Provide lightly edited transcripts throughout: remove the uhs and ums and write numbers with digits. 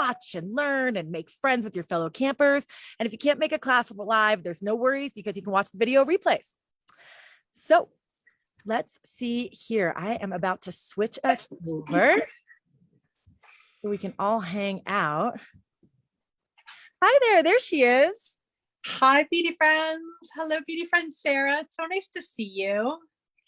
watch and learn and make friends with your fellow campers. And if you can't make a class live, there's no worries because you can watch the video replays. So let's see here. I am about to switch us over so we can all hang out. Hi there she is. Hi, beauty friends. Hello, beauty friend Sarah. It's so nice to see you.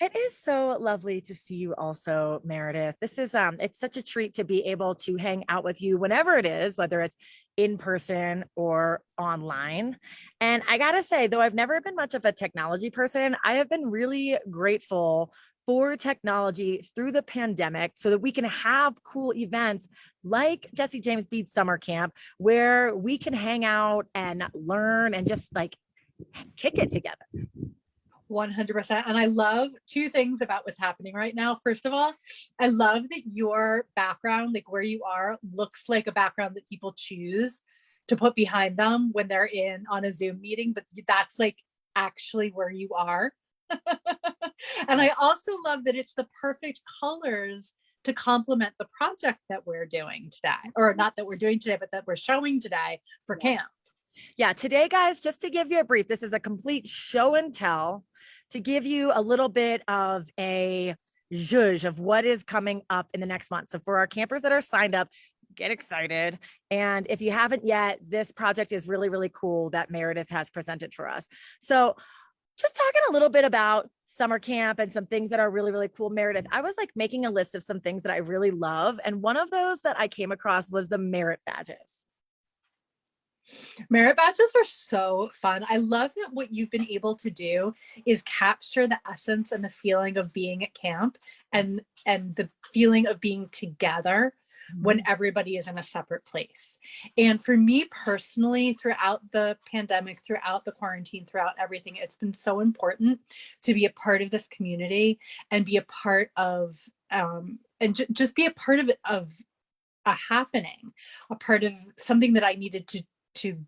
It is so lovely to see you also, Meredith. This is it's such a treat to be able to hang out with you whenever it is, whether it's in person or online. And I gotta say, though I've never been much of a technology person, I have been really grateful for technology through the pandemic so that we can have cool events like Jesse James Beads Summer Camp, where we can hang out and learn and just like kick it together. 100%. And I love two things about what's happening right now. First of all, I love that your background, like where you are, looks like a background that people choose to put behind them when they're on a Zoom meeting, but that's like actually where you are. And I also love that it's the perfect colors to complement the project that we're doing today, or not that we're doing today, but that we're showing today for camp. Yeah, today, guys, just to give you a brief, this is a complete show and tell to give you a little bit of a zhuzh of what is coming up in the next month. So for our campers that are signed up, get excited. And if you haven't yet, this project is really, really cool that Meredith has presented for us. So just talking a little bit about summer camp and some things that are really, really cool. Meredith, I was like making a list of some things that I really love. And one of those that I came across was the merit badges. Merit badges are so fun. I love that what you've been able to do is capture the essence and the feeling of being at camp and the feeling of being together when everybody is in a separate place. And for me personally, throughout the pandemic, throughout the quarantine, throughout everything, it's been so important to be a part of this community and be a part of just be a part of a happening, a part of something that I needed to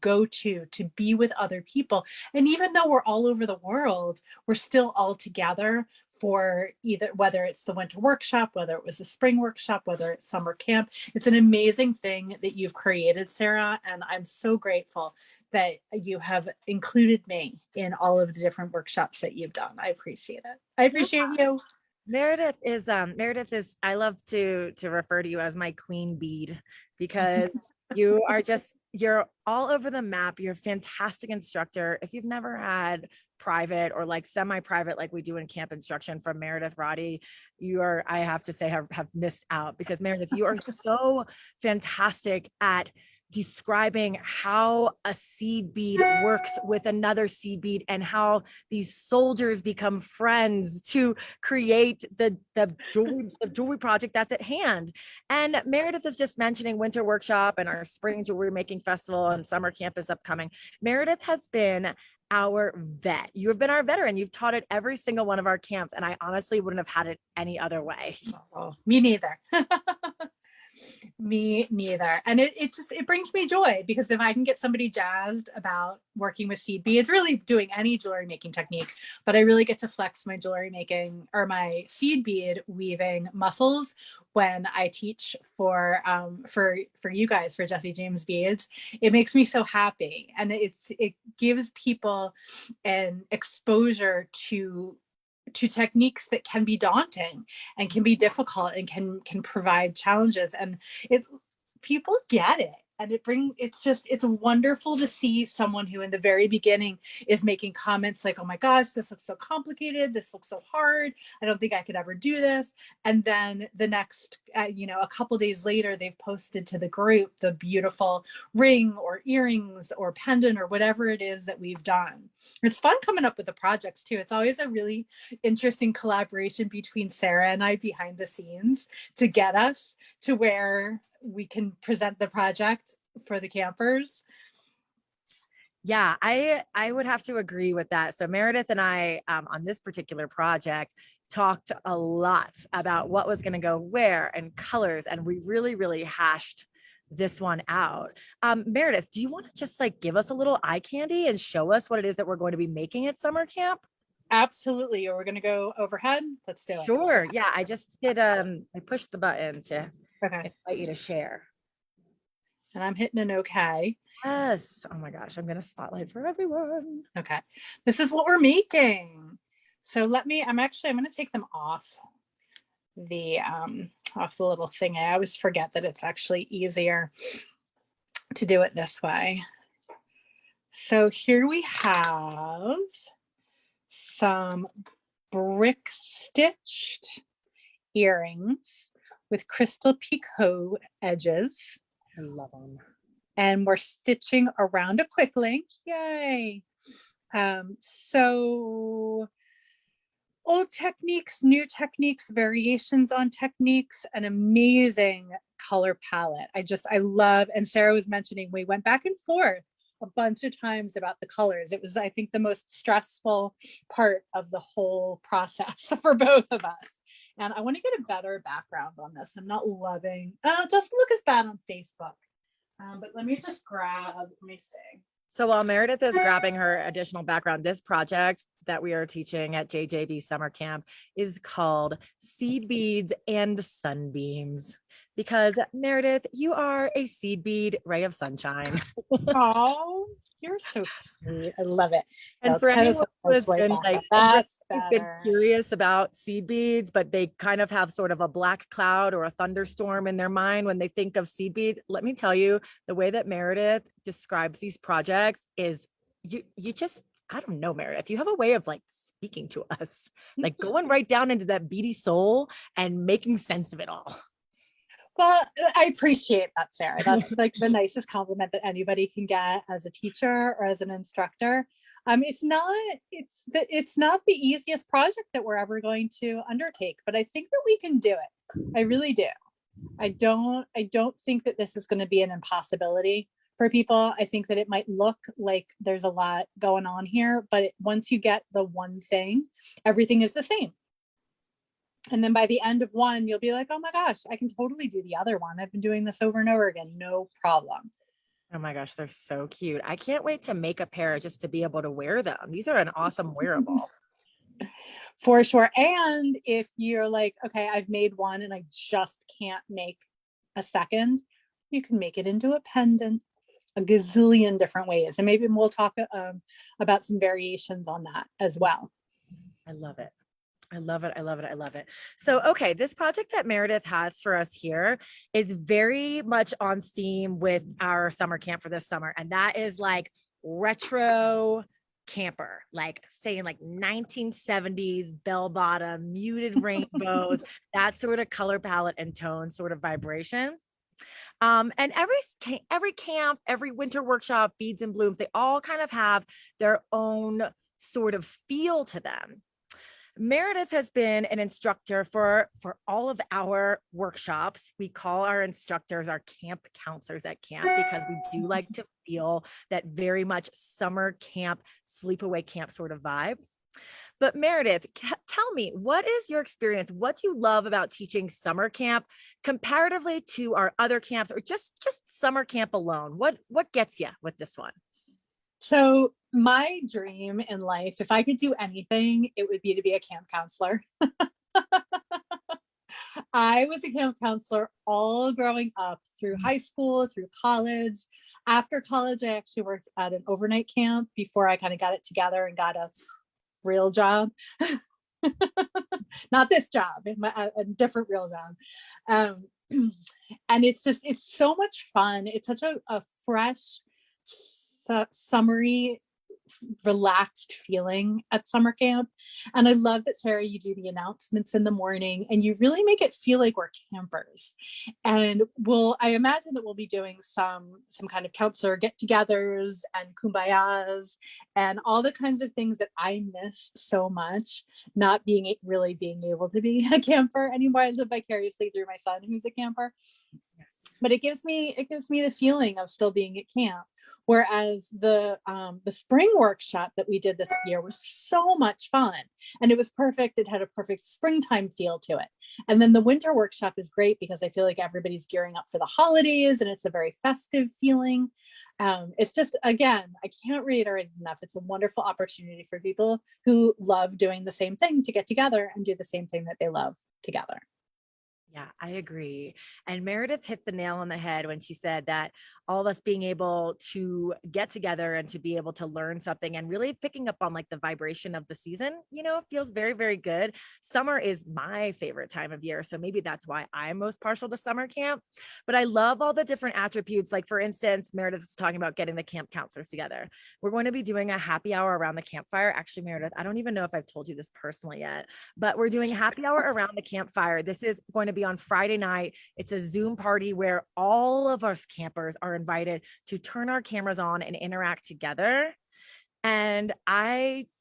go to be with other people. And even though we're all over the world, we're still all together for whether it's the winter workshop, whether it was the spring workshop, whether it's summer camp. It's an amazing thing that you've created, Sarah. And I'm so grateful that you have included me in all of the different workshops that you've done. I appreciate it. I appreciate you. Meredith is I love to refer to you as my queen bead because you're all over the map. You're a fantastic instructor. If you've never had private or like semi-private, like we do in camp instruction from Meredith Roddy, I have to say, have missed out, because Meredith, you are so fantastic at describing how a seed bead works with another seed bead and how these soldiers become friends to create the jewelry project that's at hand. And Meredith is just mentioning winter workshop and our spring jewelry making festival and summer camp is upcoming. Meredith has been our vet. You have been our veteran. You've taught at every single one of our camps, and I honestly wouldn't have had it any other way. Oh, me neither. Me neither. And it brings me joy, because if I can get somebody jazzed about working with seed beads, really doing any jewelry making technique, but I really get to flex my jewelry making or my seed bead weaving muscles when I teach for you guys, for Jesse James Beads, it makes me so happy. And it gives people an exposure to techniques that can be daunting and can be difficult and can provide challenges, and people get it. And it's wonderful to see someone who in the very beginning is making comments like, oh my gosh, this looks so complicated. This looks so hard. I don't think I could ever do this. And then the next, a couple days later, they've posted to the group the beautiful ring or earrings or pendant or whatever it is that we've done. It's fun coming up with the projects too. It's always a really interesting collaboration between Sarah and I behind the scenes to get us to where we can present the project for the campers. Yeah, I would have to agree with that. So Meredith and I on this particular project talked a lot about what was going to go where and colors, and we really, really hashed this one out. Meredith, do you want to just like give us a little eye candy and show us what it is that we're going to be making at summer camp? Absolutely. Or we're going to go overhead. Let's do it. Sure. Yeah, I just did I pushed the button to invite you to share. and I'm hitting an okay. Yes. Oh my gosh, I'm gonna spotlight for everyone. Okay. This is what we're making. So I'm going to take them the off the little thing. I always forget that it's actually easier to do it this way. So here we have some brick stitched earrings with crystal picot edges. I love them. And we're stitching around a quick link. Yay. So old techniques, new techniques, variations on techniques, an amazing color palette. I love, and Sarah was mentioning, we went back and forth a bunch of times about the colors. It was, I think, the most stressful part of the whole process for both of us. And I want to get a better background on this. I'm not loving, it doesn't look as bad on Facebook. But let me see. So while Meredith is grabbing her additional background, this project that we are teaching at JJB Summer Camp is called Seed Beads and Sunbeams. Because Meredith, you are a seed bead ray of sunshine. Oh, you're so sweet. I love it. And for anyone who has been curious about seed beads, but they kind of have sort of a black cloud or a thunderstorm in their mind when they think of seed beads, let me tell you, the way that Meredith describes these projects is you just, I don't know, Meredith, you have a way of like speaking to us, like going right down into that beady soul and making sense of it all. Well, I appreciate that, Sarah. That's like the nicest compliment that anybody can get as a teacher or as an instructor. It's not the easiest project that we're ever going to undertake, but I think that we can do it. I really do. I don't think that this is going to be an impossibility for people. I think that it might look like there's a lot going on here, but once you get the one thing, everything is the same. And then by the end of one, you'll be like, oh my gosh, I can totally do the other one. I've been doing this over and over again. No problem. Oh my gosh, they're so cute. I can't wait to make a pair just to be able to wear them. These are an awesome wearable. For sure. And if you're like, okay, I've made one and I just can't make a second, you can make it into a pendant a gazillion different ways. And maybe we'll talk about some variations on that as well. I love it. I love it. I love it. I love it. So, okay, this project that Meredith has for us here is very much on theme with our summer camp for this summer. And that is like retro camper, like saying like 1970s bell bottom, muted rainbows, that sort of color palette and tone sort of vibration. And every camp, every winter workshop, Beads and Blooms, they all kind of have their own sort of feel to them. Meredith has been an instructor for all of our workshops. We call our instructors our camp counselors at camp because we do like to feel that very much summer camp, sleepaway camp sort of vibe. But Meredith, tell me, what is your experience? What do you love about teaching summer camp comparatively to our other camps, or just summer camp alone? What gets you with this one? So my dream in life, if I could do anything, it would be to be a camp counselor. I was a camp counselor all growing up through high school, through college. After college, I actually worked at an overnight camp before I kind of got it together and got a real job. Not this job, a different real job. And it's so much fun. It's such a fresh, summery, relaxed feeling at summer camp. And I love that, Sarah, you do the announcements in the morning and you really make it feel like we're campers. And I imagine that we'll be doing some kind of counselor get-togethers and kumbayas and all the kinds of things that I miss so much, not being able to be a camper anymore. I live vicariously through my son who's a camper. Yes. But it gives me the feeling of still being at camp. Whereas the spring workshop that we did this year was so much fun and it was perfect. It had a perfect springtime feel to it. And then the winter workshop is great because I feel like everybody's gearing up for the holidays and it's a very festive feeling. It's just, again, I can't reiterate enough. It's a wonderful opportunity for people who love doing the same thing to get together and do the same thing that they love together. Yeah, I agree. And Meredith hit the nail on the head when she said that all of us being able to get together and to be able to learn something and really picking up on like the vibration of the season, feels very, very good. Summer is my favorite time of year. So maybe that's why I'm most partial to summer camp, but I love all the different attributes. Like for instance, Meredith was talking about getting the camp counselors together. We're going to be doing a happy hour around the campfire. Actually, Meredith, I don't even know if I've told you this personally yet, but we're doing a happy hour around the campfire. This is going to be on Friday night. It's a Zoom party where all of us campers are invited to turn our cameras on and interact together. And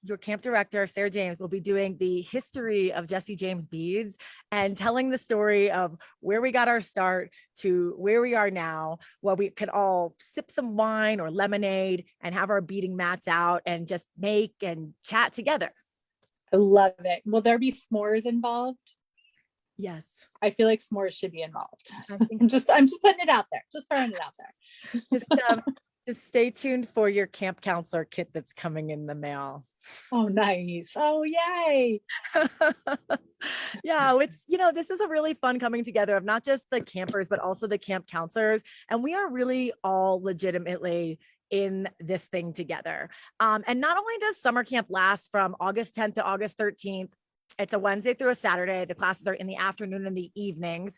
your camp director, Sarah James, will be doing the history of Jesse James beads and telling the story of where we got our start to where we are now, where we could all sip some wine or lemonade and have our beading mats out and just make and chat together. I love it. Will there be s'mores involved? Yes. I feel like s'mores should be involved. I'm just putting it out there, just throwing it out there. Just stay tuned for your camp counselor kit that's coming in the mail. Oh, nice. Oh, yay. Yeah, it's, this is a really fun coming together of not just the campers, but also the camp counselors. And we are really all legitimately in this thing together. And not only does summer camp last from August 10th to August 13th, it's a Wednesday through a Saturday. The classes are in the afternoon and the evenings.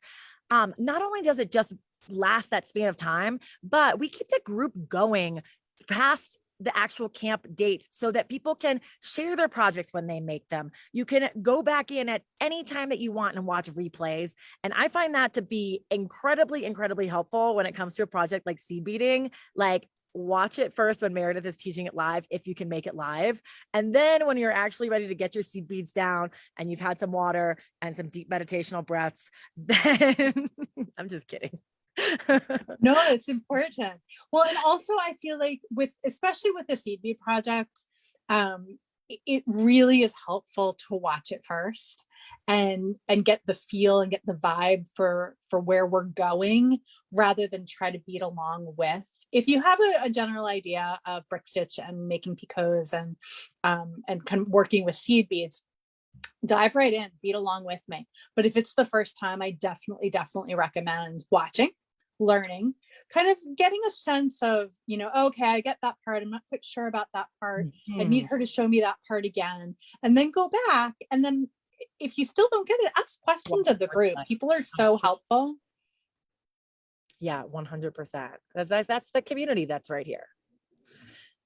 Not only does it just last that span of time, but we keep the group going past the actual camp dates so that people can share their projects when they make them. You can go back in at any time that you want and watch replays. And I find that to be incredibly, incredibly helpful when it comes to a project like seed beading. Like, watch it first when Meredith is teaching it live, if you can make it live. And then when you're actually ready to get your seed beads down and you've had some water and some deep meditational breaths, then I'm just kidding. No, it's important. Well, and also I feel like especially with the seed bead project, it really is helpful to watch it first and get the feel and get the vibe for where we're going, rather than try to bead along with. If you have a general idea of brick stitch and making picots and kind of working with seed beads, dive right in, bead along with me. But if it's the first time, I definitely recommend watching, learning, kind of getting a sense of, okay, I get that part. I'm not quite sure about that part. I need her to show me that part again, and then go back. And then if you still don't get it, ask questions of the group. People are so helpful. Yeah, 100%. That's the community that's right here.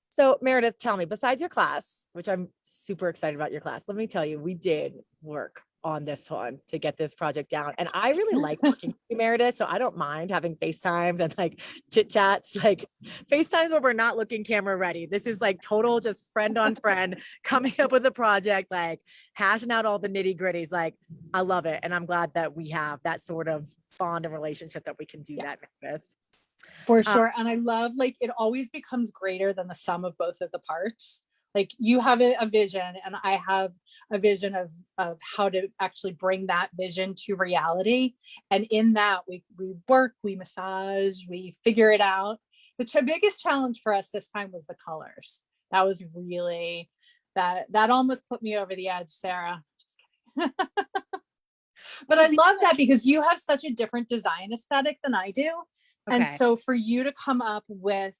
So Meredith, tell me, besides your class, which I'm super excited about your class, let me tell you, we did work on this one to get this project down. And I really like working with you, Meredith. So I don't mind having FaceTimes and like chit chats, like FaceTimes where we're not looking camera ready. This is like total just friend on friend coming up with a project, like hashing out all the nitty gritties. Like, I love it. And I'm glad that we have that sort of bond and relationship that we can do that with. For sure. And I love, like, it always becomes greater than the sum of both of the parts. Like, you have a vision and I have a vision of how to actually bring that vision to reality. And in that we work, we massage, we figure it out. The biggest challenge for us this time was the colors. That was really, that almost put me over the edge, Sarah. Just kidding. But I love that because you have such a different design aesthetic than I do. Okay. And so for you to come up with,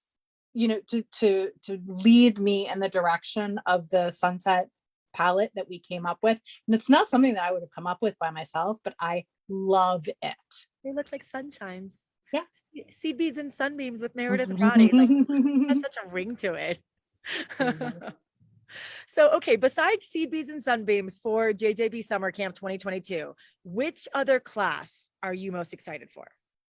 to lead me in the direction of the sunset palette that we came up with. And it's not something that I would have come up with by myself, but I love it. They look like sunshines. Yeah. Seed beads and sunbeams with Meredith Roddy. Like, has such a ring to it. So, okay, besides seed beads and sunbeams for JJB Summer Camp 2022, which other class are you most excited for?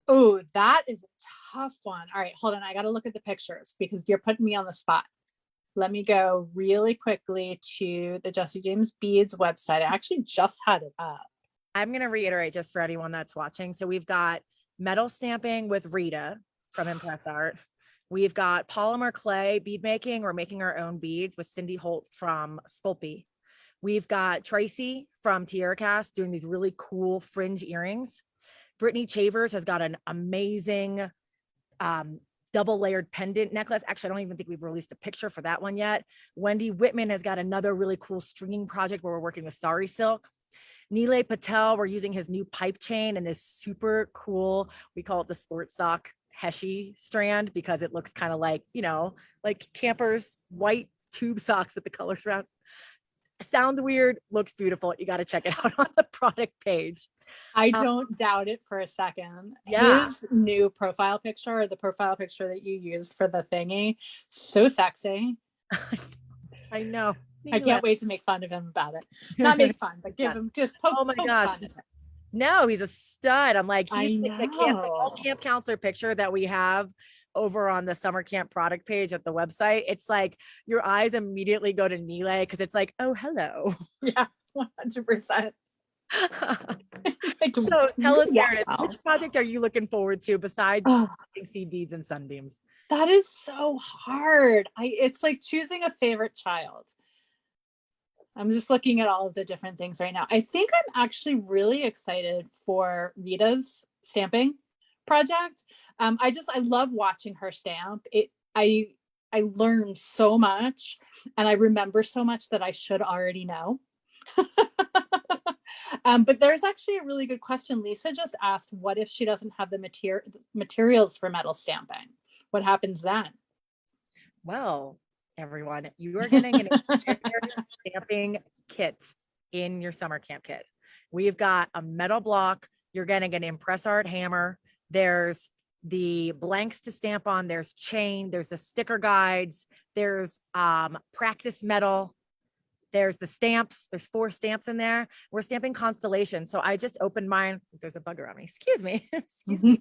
Oh, that is a tough one. All right, hold on. I got to look at the pictures because you're putting me on the spot. Let me go really quickly to the Jesse James Beads website. I actually just had it up. I'm going to reiterate just for anyone that's watching. So we've got metal stamping with Rita from Impress Art. We've got polymer clay bead making. We're making our own beads with Cindy Holt from Sculpey. We've got Tracy from Tierra Cast doing these really cool fringe earrings. Brittany Chavers has got an amazing double layered pendant necklace. Actually, I don't even think we've released a picture for that one yet. Wendy Whitman has got another really cool stringing project where we're working with Sari Silk. Nilay Patel, we're using his new pipe chain and this super cool, we call it the sports sock Heshy strand because it looks kind of like, like campers, white tube socks with the colors around. Sounds weird, looks beautiful. You got to check it out on the product page. I don't doubt it for a second. Yeah. His new profile picture, or the profile picture that you used for the thingy, so sexy. I know. I can't wait to make fun of him about it. Not make fun, but give him just poke, oh my poke gosh. fun at it. No, he's a stud. I'm like, I he's like the camp, the whole know. camp counselor picture that we have over on the summer camp product page at the website. It's like your eyes immediately go to Nile because it's like, oh, hello. Yeah, 100%. Like, So tell us, yeah. Meredith, which project are you looking forward to besides Oh, seed beads and sunbeams? that is so hard. It's like choosing a favorite child. I'm just looking at all of the different things right now. I think I'm actually really excited for Rita's stamping project. I love watching her stamp. I learn so much, and I remember so much that I should already know. But there's actually a really good question. Lisa just asked, what if she doesn't have the materials for metal stamping? What happens then? Well, everyone, you are getting an stamping kit in your summer camp kit. We've got a metal block. You're getting an impress art hammer. There's the blanks to stamp on. There's chain. There's the sticker guides. There's practice metal. There's the stamps. There's 4 stamps in there. We're stamping constellations. So I just opened mine. There's a bug around me. Excuse me. Excuse me.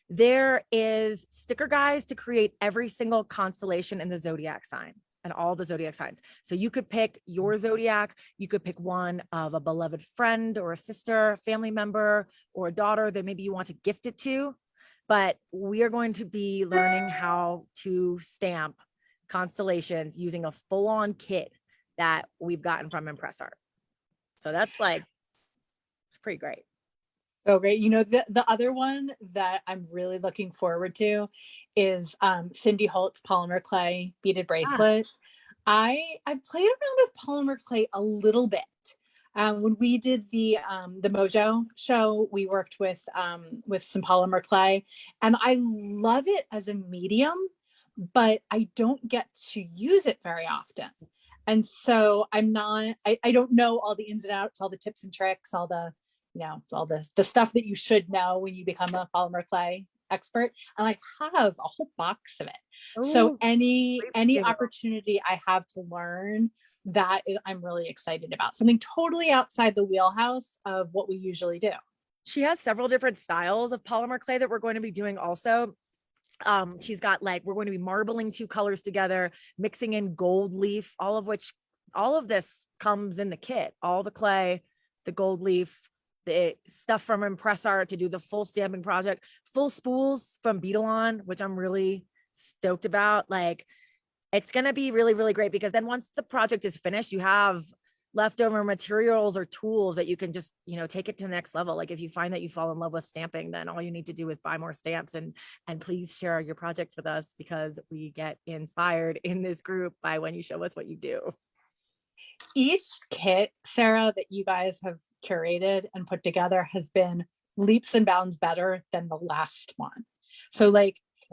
There is sticker guides to create every single constellation in the zodiac sign and all the zodiac signs. So you could pick your zodiac. You could pick one of a beloved friend or a sister, family member, or a daughter that maybe you want to gift it to. But we are going to be learning how to stamp constellations using a full-on kit that we've gotten from Impress Art. So that's like, it's pretty great. So great. The other one that I'm really looking forward to is Cindy Holt's polymer clay beaded bracelet. I've played around with polymer clay a little bit. When we did the Mojo show, we worked with some polymer clay, and I love it as a medium, but I don't get to use it very often. And so I don't know all the ins and outs, all the tips and tricks, all the stuff that you should know when you become a polymer clay expert. And I have a whole box of it. Ooh, so any opportunity I have to learn that, I'm really excited about. Something totally outside the wheelhouse of what we usually do. She has several different styles of polymer clay that we're going to be doing also. She's got we're going to be marbling 2 colors together, mixing in gold leaf, all of this comes in the kit, all the clay, the gold leaf, the stuff from Impress Art to do the full stamping project, full spools from Beadalon, which I'm really stoked about. It's going to be really, really great because then once the project is finished, you have leftover materials or tools that you can just, take it to the next level. Like if you find that you fall in love with stamping, then all you need to do is buy more stamps and please share your projects with us because we get inspired in this group by when you show us what you do. Each kit, Sarah, that you guys have curated and put together has been leaps and bounds better than the last one. So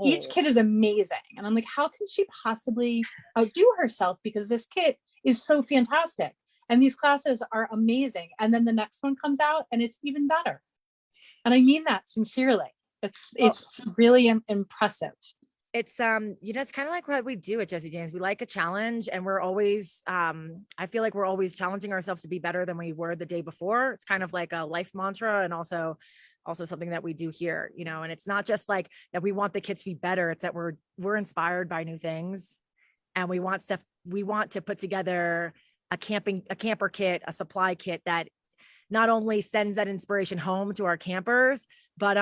each kit is amazing. And I'm like, how can she possibly outdo herself? Because this kit is so fantastic. And these classes are amazing. And then the next one comes out and it's even better. And I mean that sincerely. It's really impressive. It's it's kind of like what we do at Jesse James. We like a challenge, and we're always I feel like we're always challenging ourselves to be better than we were the day before. It's kind of like a life mantra, and also something that we do here, and it's not just like that we want the kids to be better. It's that we're inspired by new things, and we want to put together a camper kit, a supply kit that not only sends that inspiration home to our campers, but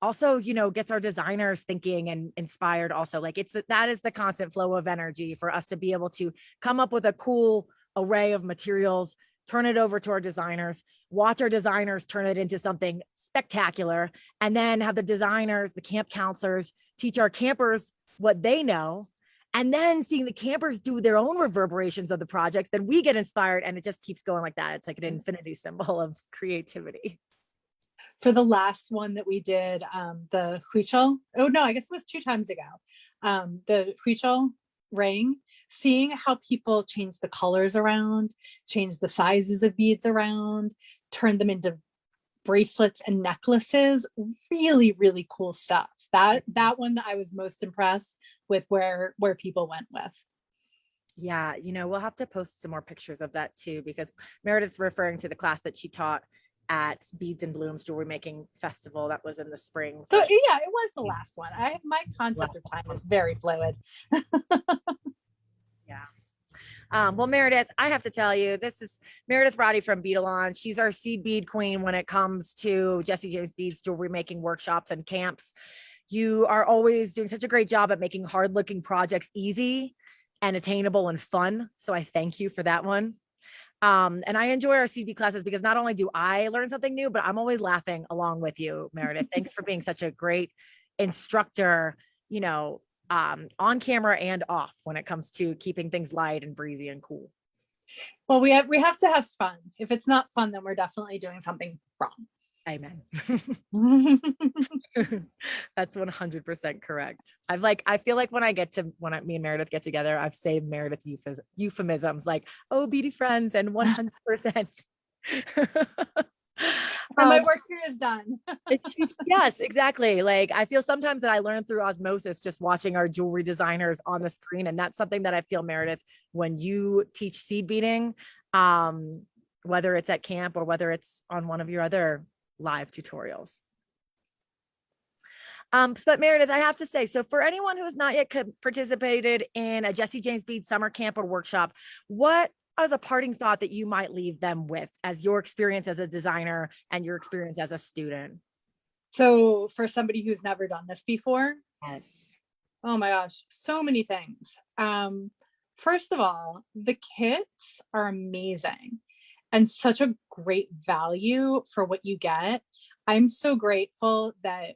also, gets our designers thinking and inspired also. That is the constant flow of energy for us to be able to come up with a cool array of materials, turn it over to our designers, watch our designers turn it into something spectacular, and then have the designers, the camp counselors teach our campers what they know. And then seeing the campers do their own reverberations of the projects, then we get inspired, and it just keeps going like that. It's like an infinity symbol of creativity. For the last one that we did, the huichol, oh no, I guess it was 2 times ago. The huichol ring, seeing how people change the colors around, change the sizes of beads around, turn them into bracelets and necklaces, really, really cool stuff. That one I was most impressed with where people went with. Yeah, we'll have to post some more pictures of that too, because Meredith's referring to the class that she taught at Beads and Blooms Jewelry Making Festival that was in the spring. So yeah, it was the last one. My concept of time is very fluid. Yeah. Well, Meredith, I have to tell you, this is Meredith Roddy from Beadalon. She's our seed bead queen when it comes to Jesse James Beads jewelry making workshops and camps. You are always doing such a great job at making hard looking projects easy and attainable and fun. So I thank you for that one. And I enjoy our CD classes because not only do I learn something new, but I'm always laughing along with you, Meredith. Thanks for being such a great instructor, on camera and off when it comes to keeping things light and breezy and cool. Well, we have to have fun. If it's not fun, then we're definitely doing something wrong. Amen. That's 100% correct. I feel like when me and Meredith get together, I've saved Meredith euphemisms like, oh, beauty friends, and 100%. And my work here is done. Yes, exactly. Like, I feel sometimes that I learn through osmosis just watching our jewelry designers on the screen. And that's something that I feel, Meredith, when you teach seed beading, whether it's at camp or whether it's on one of your other live tutorials. But Meredith, I have to say, so for anyone who has not yet participated in a Jesse James Bead summer camp or workshop, what as a parting thought that you might leave them with as your experience as a designer and your experience as a student? So for somebody who's never done this before, Yes. Oh my gosh, so many things. First of all, the kits are amazing and such a great value for what you get. I'm so grateful that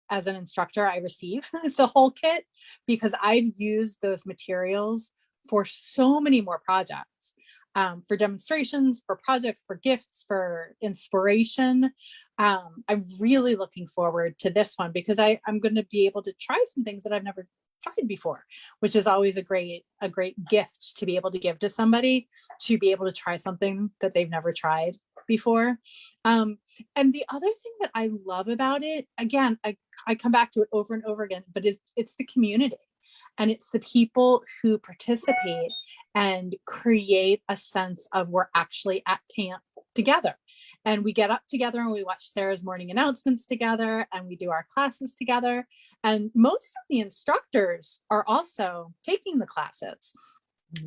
as an instructor, I receive the whole kit because I've used those materials for so many more projects, for demonstrations, for projects, for gifts, for inspiration. I'm really looking forward to this one because I'm going to be able to try some things that I've never tried before, which is always a great gift to be able to give to somebody, to be able to try something that they've never tried before. And the other thing that I love about it, again, I come back to it over and over again, but it's the community. And it's the people who participate and create a sense of we're actually at camp together. And we get up together and we watch Sarah's morning announcements together and we do our classes together. And most of the instructors are also taking the classes.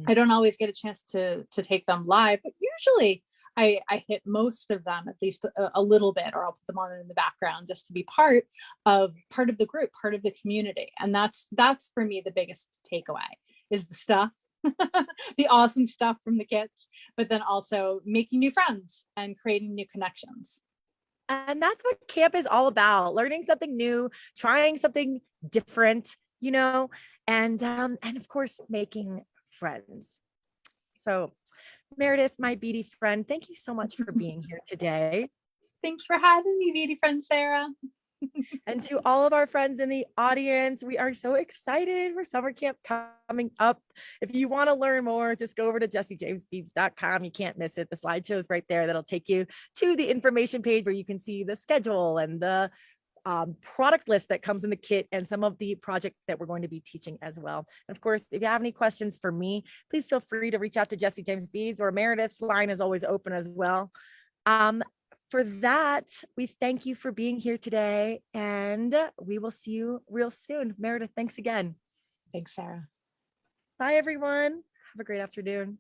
I don't always get a chance to take them live, but usually I hit most of them at least a little bit, or I'll put them on in the background just to be part of the group, part of the community. And that's for me the biggest takeaway is the stuff, the awesome stuff from the kids, but then also making new friends and creating new connections. And that's what camp is all about, learning something new, trying something different, and of course, making friends. So Meredith, my beauty friend, thank you so much for being here today. Thanks for having me, beauty friend Sarah. And to all of our friends in the audience, we are so excited for summer camp coming up. If you want to learn more, just go over to jessijamesbeads.com. You can't miss it. The slideshow is right there. That'll take you to the information page where you can see the schedule and the product list that comes in the kit and some of the projects that we're going to be teaching as well. And of course, if you have any questions for me, please feel free to reach out to Jesse James Beads, or Meredith's line is always open as well. For that, we thank you for being here today, and we will see you real soon. Meredith, thanks again. Thanks, Sarah. Bye, everyone. Have a great afternoon.